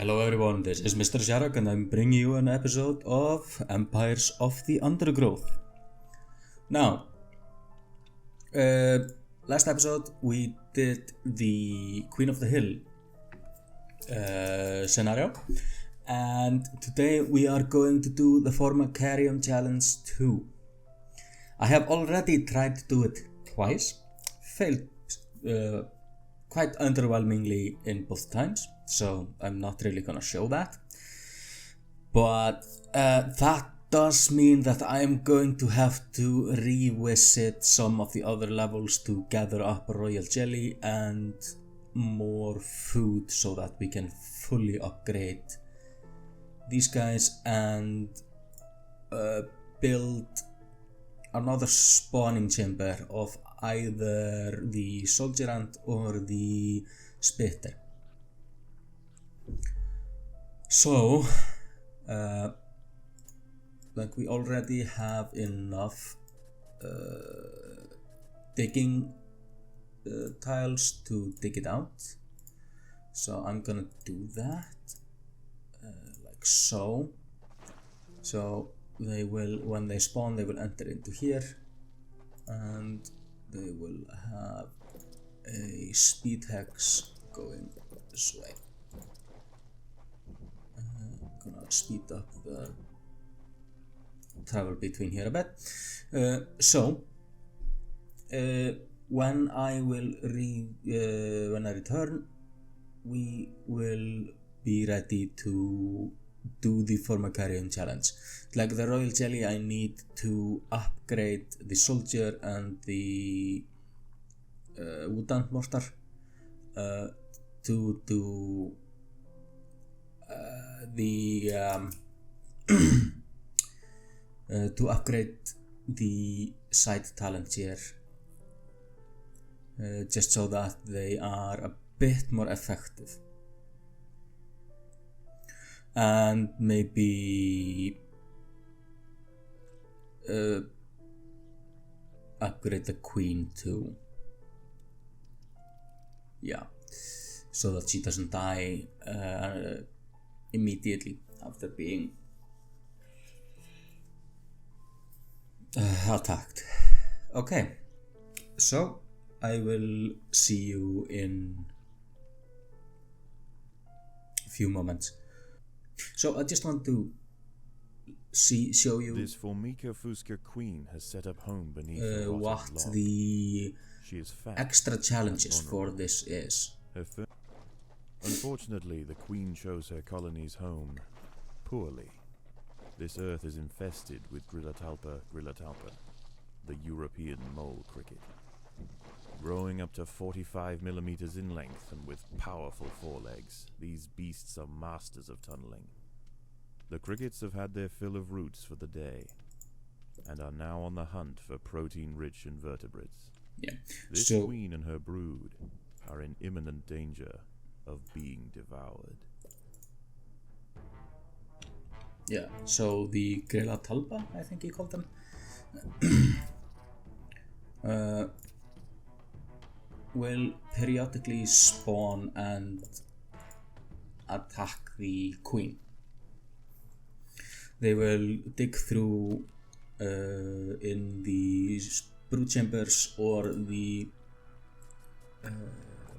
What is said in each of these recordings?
Hello everyone, this is MrSjarok and I'm bringing you an episode of Empires of the Undergrowth. Now, last episode we did the Queen of the Hill scenario, and today we are going to do the Formicarium Challenge 2. I have already tried to do it twice, failed quite underwhelmingly in both times, so I'm not really gonna show that. But that does mean that I'm going to have to revisit some of the other levels to gather up royal jelly and more food so that we can fully upgrade these guys and build another spawning chamber of either the soldier ant or the spitter. So, like we already have enough digging tiles to dig it out. So I'm gonna do that like so. So they will, when they spawn, they will enter into here, and they will have a speed hex going this way. I'm gonna speed up the travel between here a bit. When I return, we will be ready to do the Formicarium challenge. Like the royal jelly, I need to upgrade the soldier and the woodland mortar to do to upgrade the side talent here, just so that they are a bit more effective, and maybe upgrade the queen too. Yeah, so that she doesn't die immediately after being attacked. Okay, so I will see you in a few moments. So I just want to show you this Formica Fusca queen has set up home beneath what log. the She is fat extra challenges for this is. Unfortunately, the queen chose her colony's home poorly. This earth is infested with Grillatalpa, the European mole cricket. Growing up to 45 millimeters in length and with powerful forelegs, these beasts are masters of tunneling. The crickets have had their fill of roots for the day, and are now on the hunt for protein-rich invertebrates. Yeah. This So queen and her brood are in imminent danger of being devoured. yeah, so the Grillatalpa, I think he called them, will periodically spawn and attack the queen. They will dig through in the brood chambers or the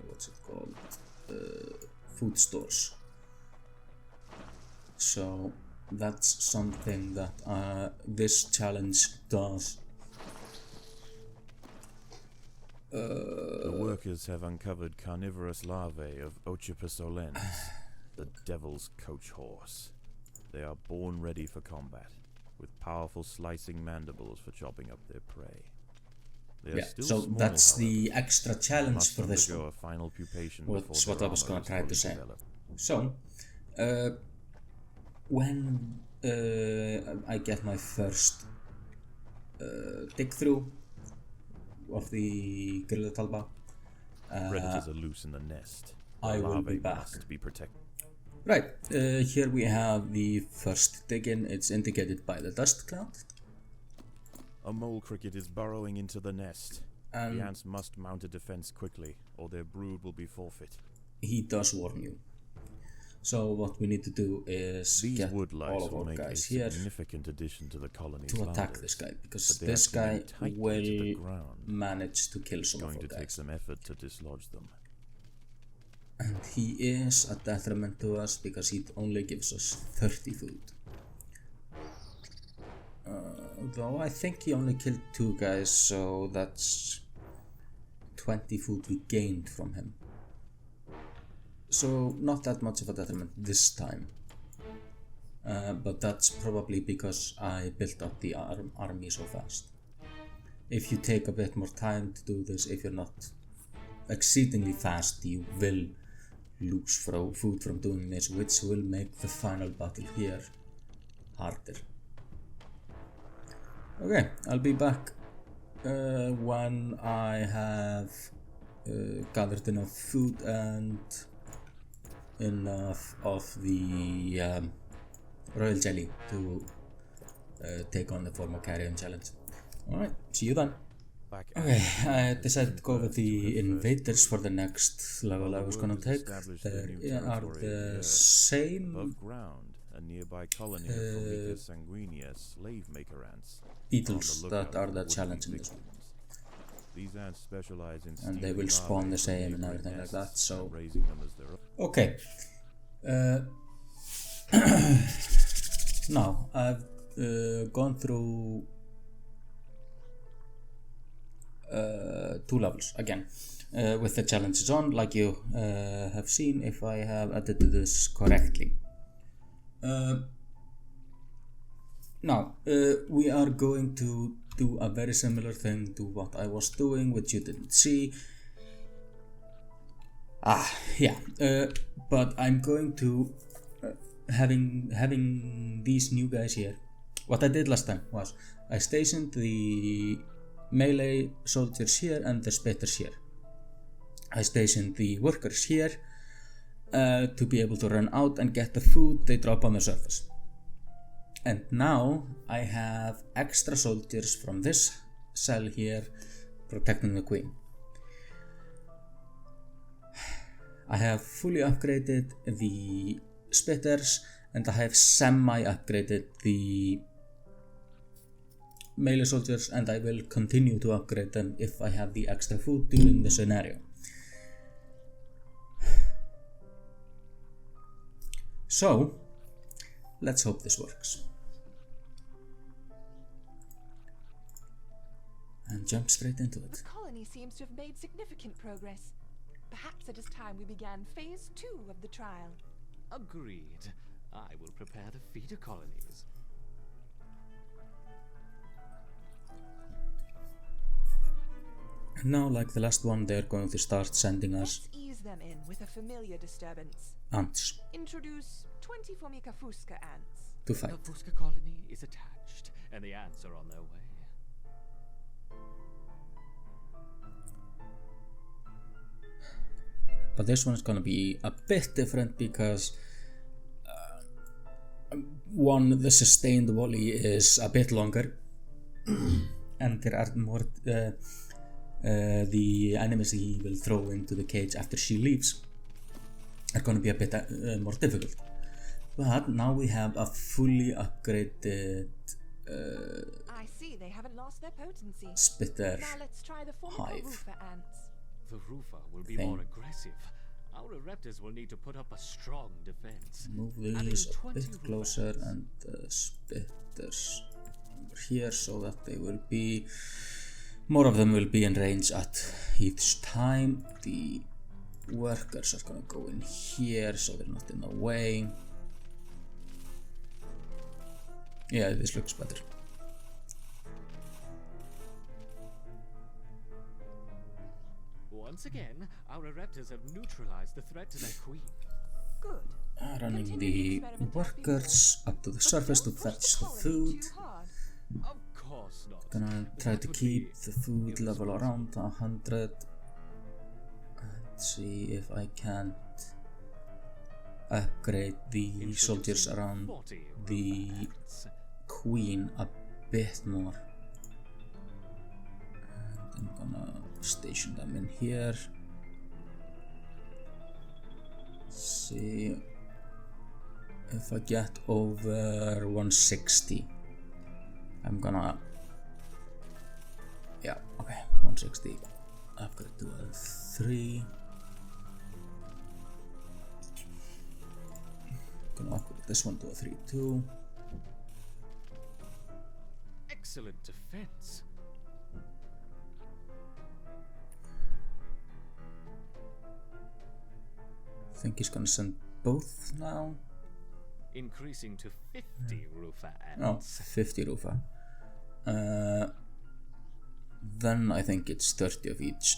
what's it called, food stores. So that's something that this challenge does. The workers have uncovered carnivorous larvae of Ocypus olens, the devil's coach horse. They are born ready for combat, with powerful slicing mandibles for chopping up their prey. They are still so small, that's however, the extra challenge must for this undergo one. a final pupation That's before what their I was armor gonna is try to fully say. developed. So, when I get my first dig through of the Grillatalpa, Predators are loose in the nest. The I will larvae be back. must be protected. Right, here we have the first dig-in. It's indicated by the dust cloud. A mole cricket is burrowing into the nest. The ants must mount a defense quickly, or their brood will be forfeit. He does warn you. So what we need to do is These get wood all lice of will our make a guys here significant addition to the colony's to attack landers, this guy, because but they this have to guy link tightly to the will ground. manage to kill It's some of going our to take guys. some effort to dislodge them. And he is a detriment to us because he only gives us 30 food. Though I think he only killed 2 guys, so that's 20 food we gained from him. So not that much of a detriment this time. But that's probably because I built up the army so fast. If you take a bit more time to do this, if you're not exceedingly fast, you will lose food from doing this, which will make the final battle here harder. Okay, I'll be back when I have gathered enough food and enough of the royal jelly to take on the former carrion challenge. Alright, see you then. Okay, I decided to go with the invaders for the next level I was gonna take. They are the same Above ground, a nearby colony of Formica sanguinea slave maker ants beetles that are the challenge in this one. These ants specialize in And they will spawn the same and everything like that, so... raising them as their own. Okay. Now, I've gone through 2 levels again with the challenges on, like you have seen if I have edited this correctly. Now, we are going to do a very similar thing to what I was doing, which you didn't see. But I'm going to having these new guys here. What I did last time was I stationed the melee soldiers here and the spitters here. I stationed the workers here to be able to run out and get the food they drop on the surface. And now I have extra soldiers from this cell here protecting the queen. I have fully upgraded the spitters and I have semi-upgraded the melee soldiers, and I will continue to upgrade them if I have the extra food during the scenario. So, let's hope this works. And jump straight into it. The colony seems to have made significant progress. Perhaps it is time we began phase 2 of the trial. Agreed. I will prepare the feeder colonies. And now, like the last one, they're going to start sending us Let's ease them in with a familiar disturbance. ants Introduce 20 Formica fusca ants. to fight. The Fusca colony is attached, and the ants are on their way. But this one's gonna be a bit different because one, the sustained volley is a bit longer and there are more the enemies he will throw into the cage after she leaves are gonna be a bit more difficult. But now we have a fully upgraded I see they haven't lost their potency. spitter Now let's try the Formica hive. rufa ants. The Rufa will be Thing. more aggressive. Our Raptors will need to put up a strong defense. Move these a bit closer and spitters over here so that they will be, more of them will be in range at each time. The workers are gonna go in here so they're not in the way. Yeah, this looks better. Once again, our Raptors have neutralized the threat to their queen. Good. Running Continue the experiment as workers up to the surface to Don't push fetch the colony food. too hard. Of course not. Gonna try That to would keep be the food level irresponsible. around 100 and see if I can't upgrade the soldiers Introducing around 40 the Rufa ants. queen a bit more. And I'm gonna station them in here. See, if I get over 160, I'm gonna, yeah, okay, 160, upgrade to a 3. Gonna upgrade this one to a 3 too. Excellent defense. I think he's gonna send both now. Increasing to 50 Rufa Oh, ants. 50 Rufa. Then I think it's 30 of each,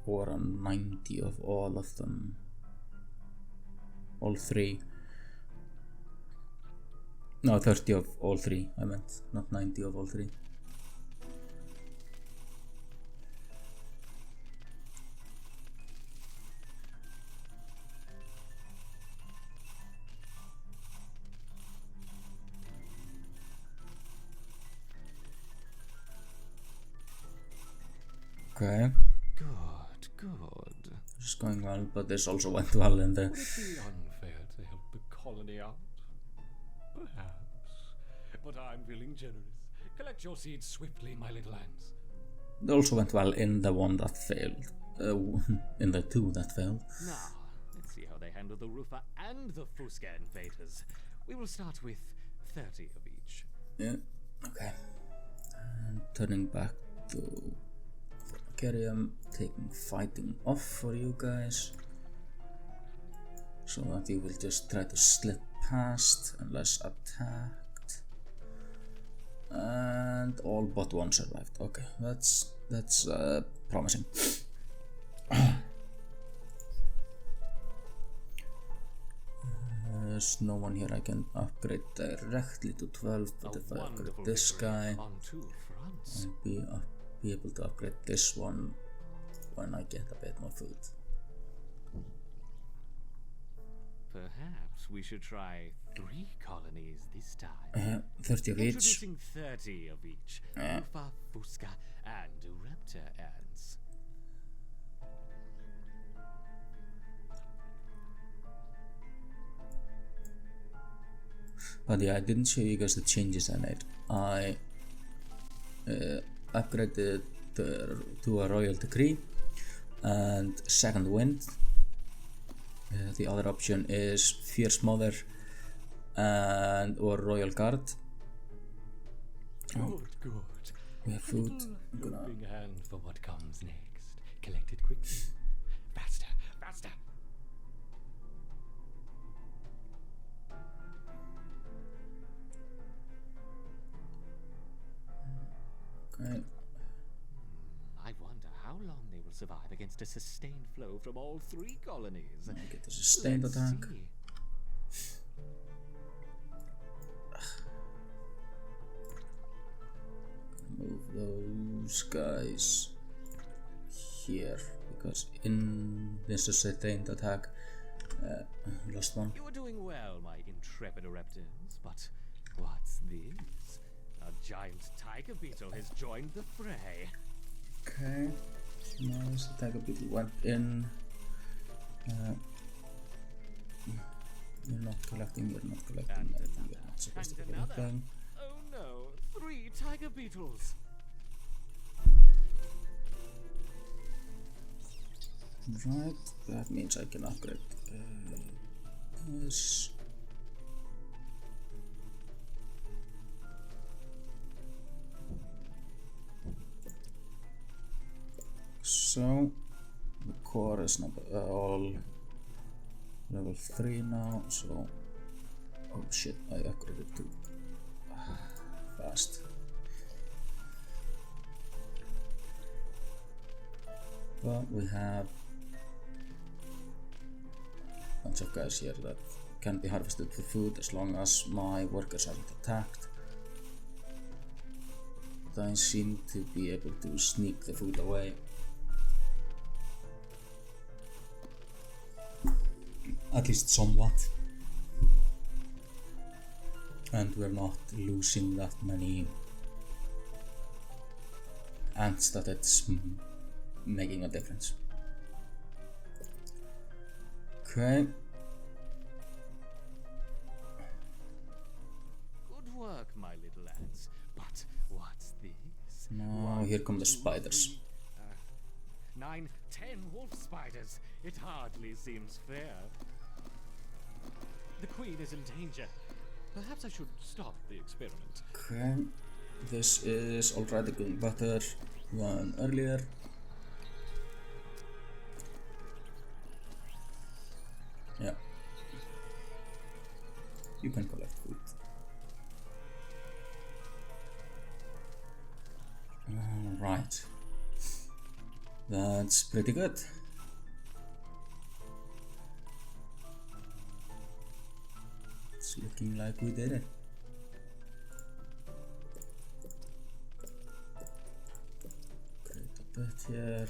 or a 90 of all of them. All 3. No, 30 of all 3, I meant, not 90 of all 3. Okay, Good, good. this is going well, but this also went well in the... Would it be unfair to help the colony out? Perhaps. But I'm feeling generous. Collect your seeds swiftly, my little ants. It also went well in the one that failed. In the 2 that failed. Now, let's see how they handle the Rufa and the Fuska invaders. We will start with 30 of each. Yeah, okay. And turning back to Formicarium, taking fighting off for you guys. So that you will just try to slip past unless attacked. And all but 1 survived. Okay, that's promising. There's no one here I can upgrade directly to 12, but if I upgrade this guy, on 2 fronts. I'll be able to upgrade this one when I get a bit more food. Perhaps we should try 3 colonies this time. 30 of each. Introducing 30 of each. Rufa, Fuska, and Raptor ants. But yeah, I didn't show you guys the changes I made. I upgraded to a Royal Decree and Second Wind. The other option is Fierce Mother and or Royal Guard. Good, good. We have food. I'm Little gonna... helping hand for what comes next. Collect it quickly. Faster, faster. Okay. I wonder how long they will survive against a sustained flow from all 3 colonies. I get the sustained Let's attack. see. Move those guys here because in this sustained attack, lost one. You are doing well, my intrepid Raptors, but what's this? A giant tiger beetle has joined the fray. Okay, nice. The tiger beetle went in. You're not collecting. You're not collecting. And Anything. You're not supposed to and be another. collecting. Oh no, 3 tiger beetles. Right, that means I can upgrade this. So the core is not all level 3 now, so oh shit, I upgraded too fast. But we have a bunch of guys here that can be harvested for food as long as my workers aren't attacked. But I seem to be able to sneak the food away. At least somewhat. And we're not losing that many ants that it's making a difference. Okay. here come the spiders. 2, 3, 9, 10 wolf spiders. It hardly seems fair. The queen is in danger. Perhaps I should stop the experiment. Okay, this is already going better than earlier. Yeah, you can collect food. Alright, that's pretty good. It's looking like we did it. Create a bit here.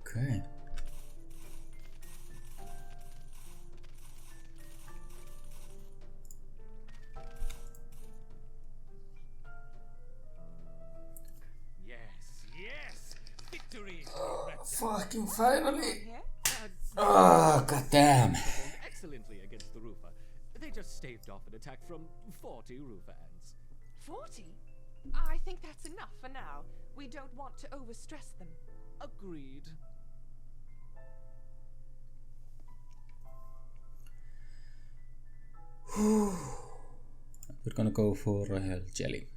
Okay. Yes! Victory! Fucking finally! Here? Oh, goddamn. Performed excellently against the roofer. They just staved off an attack from 40 roofer ants. 40? I think that's enough for now. We don't want to overstress them. Agreed. We're gonna go for royal jelly.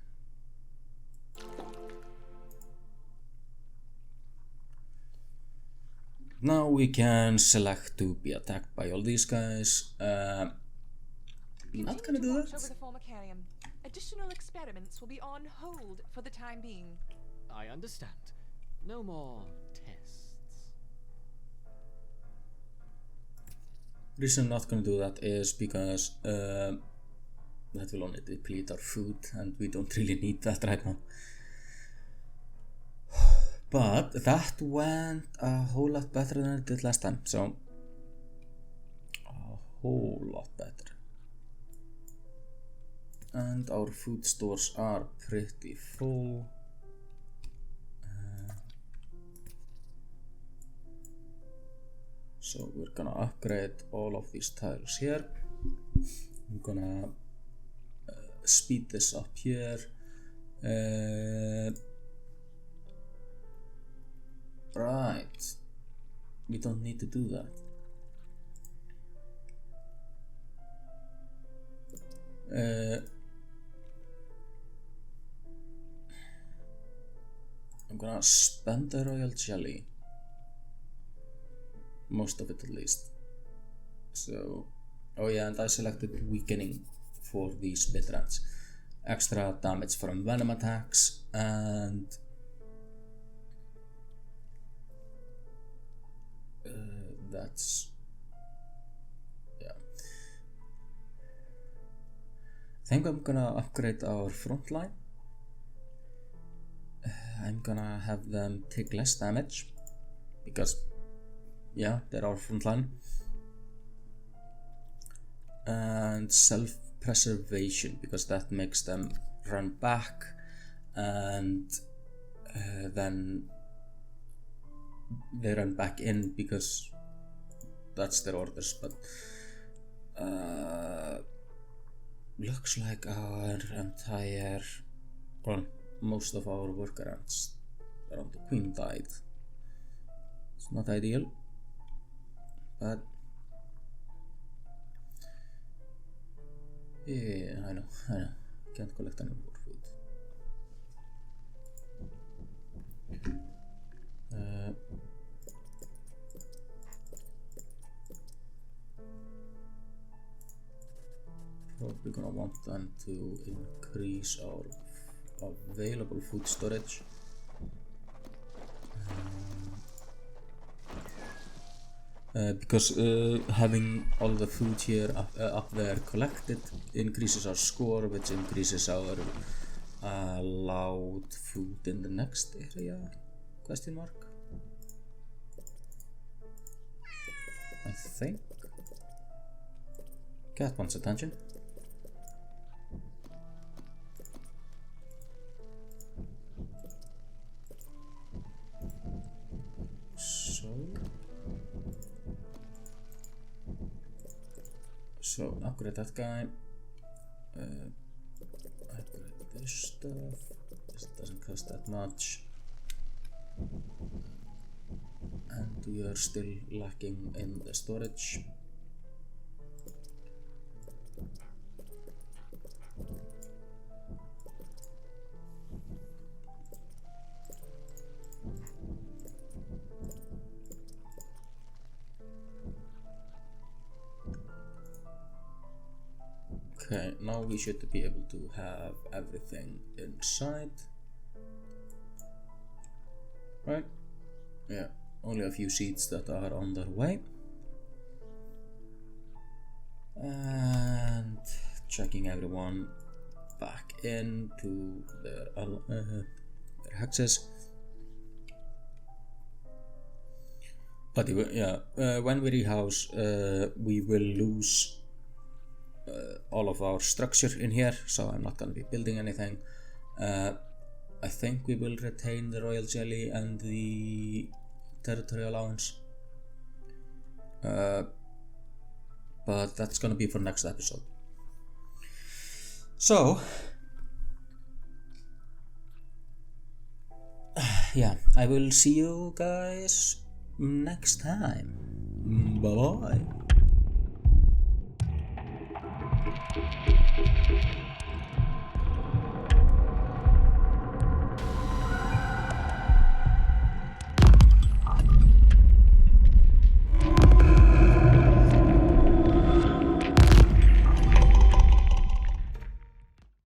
Now we can select to be attacked by all these guys. Not gonna do Watch over that. the formicarium. Additional experiments will be on hold for the time being. I understand. No more tests. Reason I'm not gonna do that is because that will only deplete our food and we don't really need that right now. But that went a whole lot better than it did last time, so a whole lot better. And our food stores are pretty full. So we're gonna upgrade all of these tiles here. I'm gonna speed this up here. Right, we don't need to do that. I'm gonna spend the royal jelly, most of it at least. So, oh yeah, and I selected weakening for these bit rats. Extra damage from venom attacks and that's, yeah. I think I'm gonna upgrade our front line. I'm gonna have them take less damage because, yeah, they're our front line. And self-preservation, because that makes them run back and then they run back in because that's their orders. But looks like our entire, well, most of our worker ants around the queen died. It's not ideal, but yeah, I know. Can't collect any more food. Probably gonna want them to increase our available food storage. Because having all the food here up there collected increases our score, which increases our allowed food in the next area? Question mark? I think. Cat wants attention. So So upgrade that guy. Upgrade this stuff. This doesn't cost that much. And we are still lacking in the storage. Okay, now we should be able to have everything inside. Right? Yeah, only a few seats that are on their way. And checking everyone back into their hexes. But yeah, when we rehouse, we will lose all of our structure in here, so I'm not going to be building anything. I think we will retain the royal jelly and the territory allowance, but that's going to be for next episode. So yeah, I will see you guys next time. Bye bye.